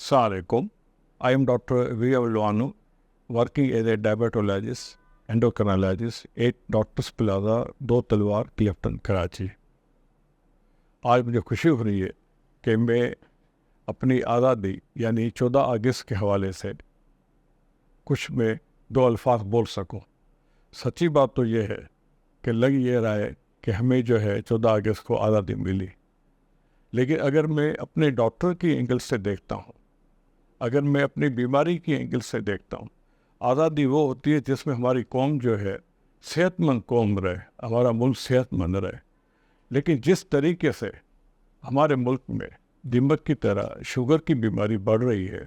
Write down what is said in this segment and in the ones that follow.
Assalamualaikum. I am Dr. V.M. Luanu, working as a diabetologist, endocrinologist at doctors plaza 2 तलवार क्लिफ्टन कराची। आज मुझे खुशी हो रही है कि मैं अपनी आज़ादी यानी 14 अगस्त के हवाले से कुछ में 2 अल्फाज बोल सकूं। सच्ची बात तो ये है कि लग ये रहा है कि हमें जो है 14 अगस्त को आज़ादी मिली, लेकिन अगर मैं अपने डॉक्टर की एंगल से देखता हूँ, अगर मैं अपनी बीमारी की एंगल से देखता हूँ, आज़ादी वो होती है जिसमें हमारी कौम जो है सेहतमंद कौम रहे, हमारा मुल्क सेहतमंद रहे। लेकिन जिस तरीके से हमारे मुल्क में दीमक की तरह शुगर की बीमारी बढ़ रही है,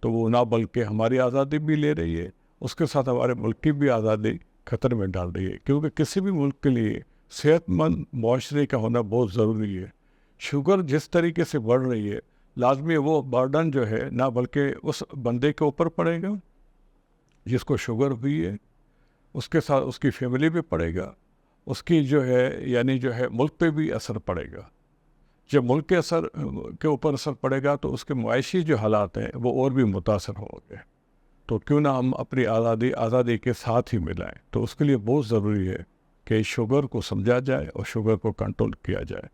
तो वो ना बल्कि हमारी आज़ादी भी ले रही है, उसके साथ हमारे मुल्क की भी आज़ादी खतरे में डाल रही है। क्योंकि किसी भी मुल्क के लिए सेहतमंद मुआशरे का होना बहुत ज़रूरी है। शुगर जिस तरीके से बढ़ रही है, लाजमी वो बर्डन जो है ना बल्कि उस बंदे के ऊपर पड़ेगा जिसको शुगर हुई है, उसके साथ उसकी फैमिली पे पड़ेगा, उसकी जो है यानी जो है मुल्क पे भी असर पड़ेगा। जब मुल्क के के ऊपर असर पड़ेगा तो उसके मुआशी जो हालात हैं वो और भी मुतासर होंगे। तो क्यों ना हम अपनी आज़ादी के साथ ही मिलाएं। तो उसके लिए बहुत ज़रूरी है कि शुगर को समझा जाए और शुगर को कंट्रोल किया जाए।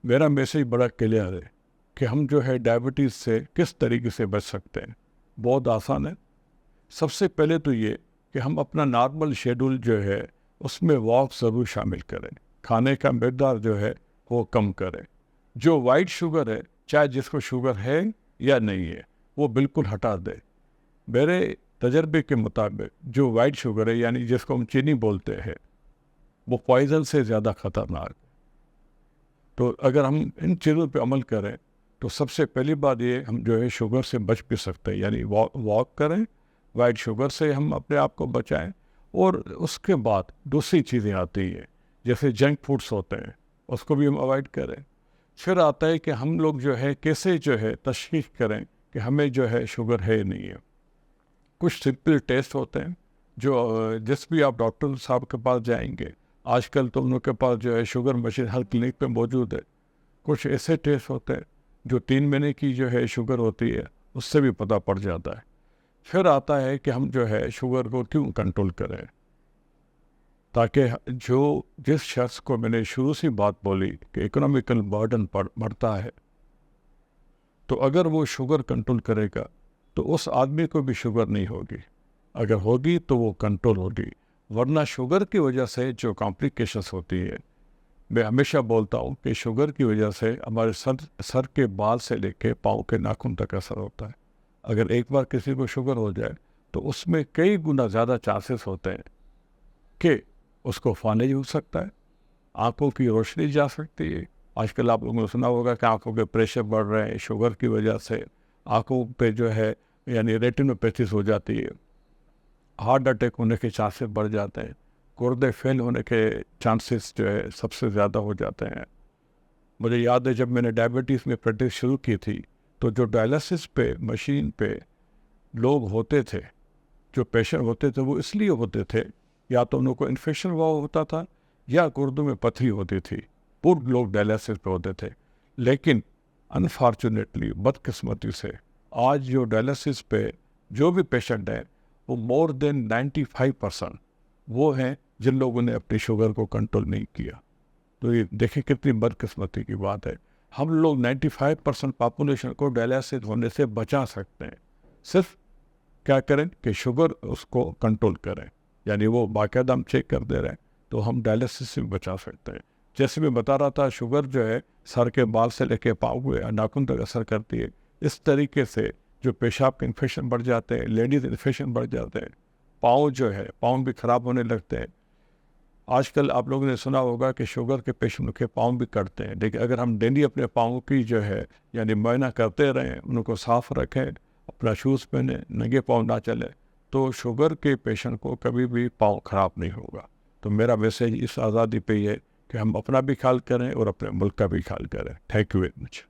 मेरा मैसेज बड़ा क्लियर है कि हम जो है डायबिटीज़ से किस तरीके से बच सकते हैं। बहुत आसान है। सबसे पहले तो ये कि हम अपना नॉर्मल शेड्यूल जो है उसमें वॉक ज़रूर शामिल करें, खाने का मकदार जो है वो कम करें। जो वाइट शुगर है, चाहे जिसको शुगर है या नहीं है, वो बिल्कुल हटा दे। मेरे तजर्बे के मुताबिक जो वाइट शुगर है यानी जिसको हम चीनी बोलते हैं, वो पॉइज़न से ज़्यादा ख़तरनाक है। तो अगर हम इन चीज़ों पे अमल करें तो सबसे पहली बात ये, हम जो है शुगर से बच भी सकते हैं। यानी वॉक करें, वाइट शुगर से हम अपने आप को बचाएं। और उसके बाद दूसरी चीज़ें आती हैं, जैसे जंक फूड्स होते हैं, उसको भी हम अवॉइड करें। फिर आता है कि हम लोग जो है कैसे जो है तशख़ीस करें कि हमें जो है शुगर है नहीं है। कुछ सिंपल टेस्ट होते हैं जो जिस भी आप डॉक्टर साहब के पास जाएंगे, आजकल तो उनके पास जो है शुगर मशीन हर क्लिनिक पे मौजूद है। कुछ ऐसे टेस्ट होते हैं जो 3 महीने की जो है शुगर होती है उससे भी पता पड़ जाता है। फिर आता है कि हम जो है शुगर को क्यों कंट्रोल करें, ताकि जिस शख्स को मैंने शुरू से बात बोली कि इकोनॉमिकल बर्डन बढ़ता है, तो अगर वो शुगर कंट्रोल करेगा तो उस आदमी को भी शुगर नहीं होगी। अगर होगी तो वो कंट्रोल होगी, वरना शुगर की वजह से जो कॉम्प्लिकेशंस होती है, मैं हमेशा बोलता हूँ कि शुगर की वजह से हमारे सर के बाल से लेके पाँव के नाखून तक असर होता है। अगर एक बार किसी को शुगर हो जाए तो उसमें कई गुना ज़्यादा चांसेस होते हैं कि उसको फानेज हो सकता है, आँखों की रोशनी जा सकती है। आजकल आप लोगों ने सुना होगा कि आँखों के प्रेशर बढ़ रहे हैं, शुगर की वजह से आँखों पे जो है यानी रेटिनोपैथीज हो जाती है, हार्ट अटैक होने के चांसेस बढ़ जाते हैं, गुर्दे फेल होने के चांसेस जो है सबसे ज़्यादा हो जाते हैं। मुझे याद है जब मैंने डायबिटीज़ में प्रैक्टिस शुरू की थी, तो जो डायलिसिस पे मशीन पे लोग होते थे, जो पेशेंट होते थे, वो इसलिए होते थे या तो उनको इन्फेक्शन हुआ होता था या गुर्दों में पथरी होती थी, पूर्ण लोग डायलिसिस पे होते थे। लेकिन अनफॉर्चुनेटली, बदकिस्मती से, आज जो डायलिसिस पे जो भी पेशेंट हैं वो मोर देन 95% वो हैं जिन लोगों ने अपनी शुगर को कंट्रोल नहीं किया। तो ये देखें कितनी बदकिस्मती की बात है। हम लोग 95% पॉपुलेशन को डायलिसिस होने से बचा सकते हैं। सिर्फ क्या करें कि शुगर उसको कंट्रोल करें, यानी वो बाकायदा हम चेक कर दे रहे हैं तो हम डायलिसिस से बचा सकते हैं। जैसे मैं बता रहा था, शुगर जो है सर के बाल से लेके पाँव या नाखून तक असर करती है। इस तरीके से जो पेशाब के इन्फेक्शन बढ़ जाते हैं, लेडीज इन्फेक्शन बढ़ जाते हैं, पाँव जो है पाँव भी ख़राब होने लगते हैं। आजकल आप लोगों ने सुना होगा कि शुगर के पेशेंट के पाँव भी कटते हैं। लेकिन अगर हम डेली अपने पाँव की जो है यानी मुआयना करते रहें, उनको साफ़ रखें, अपना शूज़ पहने, नंगे पाँव ना चले, तो शुगर के पेशेंट को कभी भी पाँव ख़राब नहीं होगा। तो मेरा मैसेज इस आज़ादी पे ये कि हम अपना भी ख्याल करें और अपने मुल्क का भी ख्याल करें। Thank you very much.